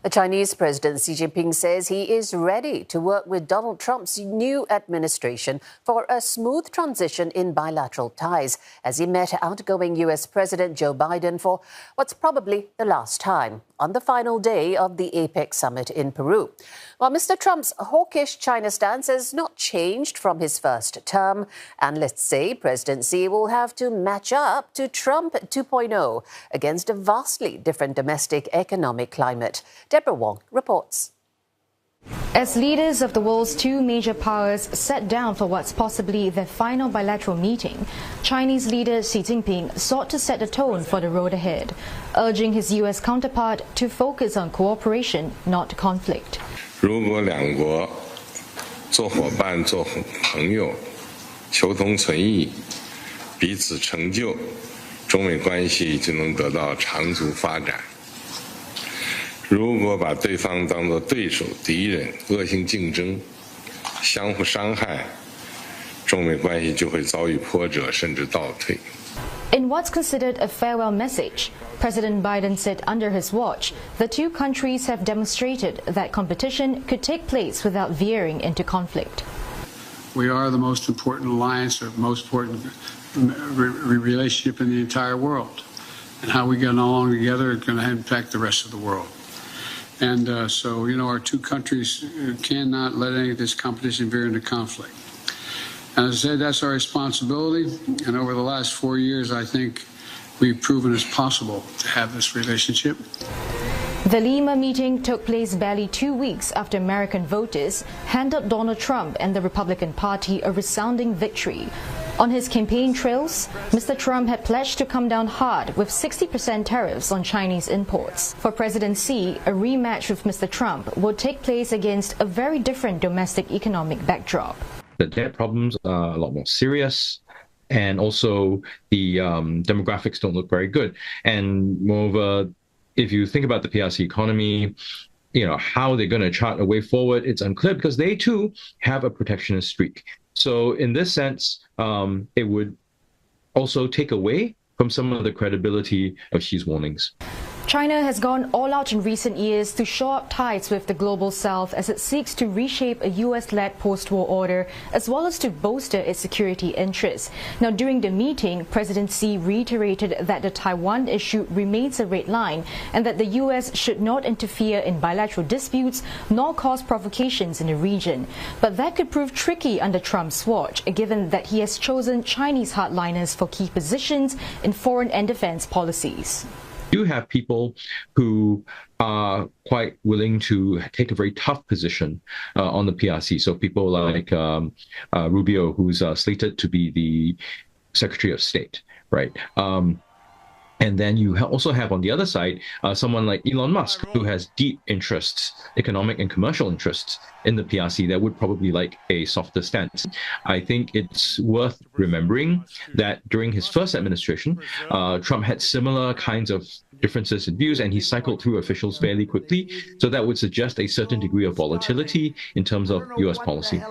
The Chinese President Xi Jinping says he is ready to work with Donald Trump's new administration for a smooth transition in bilateral ties as he met outgoing U.S. President Joe Biden for what's probably the last time on the final day of the APEC summit in Peru. While Mr. Trump's hawkish China stance has not changed from his first term, analysts say President Xi will have to match up to Trump 2.0 against a vastly different domestic economic climate. Deborah Wong reports. As leaders of the world's two major powers sat down for what's possibly their final bilateral meeting, Chinese leader Xi Jinping sought to set the tone for the road ahead, urging his U.S. counterpart to focus on cooperation, not conflict. 如果两国做伙伴、做朋友，求同存异，彼此成就，中美关系就能得到长足发展。 如果把对方当作对手、敌人，恶性竞争，相互伤害，中美关系就会遭遇波折，甚至倒退。 In what's considered a farewell message, President Biden said under his watch, the two countries have demonstrated that competition could take place without veering into conflict. We are the most important alliance or most important relationship in the entire world. And how we get along together is going to impact the rest of the world. And so, our two countries cannot let any of this competition veer into conflict. And as I said, that's our responsibility. And over the last 4 years, I think we've proven it's possible to have this relationship. The Lima meeting took place barely 2 weeks after American voters handed Donald Trump and the Republican Party a resounding victory. On his campaign trails, Mr. Trump had pledged to come down hard with 60% tariffs on Chinese imports. For President Xi, a rematch with Mr. Trump will take place against a very different domestic economic backdrop. The debt problems are a lot more serious, and also the demographics don't look very good. And moreover, if you think about the PRC economy, how they're going to chart a way forward, it's unclear because they too have a protectionist streak. So in this sense, it would also take away from some of the credibility of Xi's warnings. China has gone all out in recent years to shore up ties with the global south as it seeks to reshape a US-led post-war order as well as to bolster its security interests. Now, during the meeting, President Xi reiterated that the Taiwan issue remains a red line and that the US should not interfere in bilateral disputes nor cause provocations in the region. But that could prove tricky under Trump's watch, given that he has chosen Chinese hardliners for key positions in foreign and defense policies. You have people who are quite willing to take a very tough position on the PRC. So people like Rubio, who's slated to be the Secretary of State, right? And then you also have on the other side someone like Elon Musk, who has deep interests, economic and commercial interests in the PRC that would probably like a softer stance. I think it's worth remembering that during his first administration, Trump had similar kinds of differences in views, and he cycled through officials fairly quickly. So that would suggest a certain degree of volatility in terms of U.S. policy.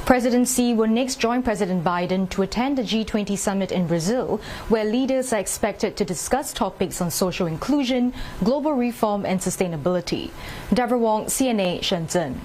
President Xi will next join President Biden to attend the G20 summit in Brazil, where leaders are expected to discuss topics on social inclusion, global reform and sustainability. Deborah Wong, CNA, Shenzhen.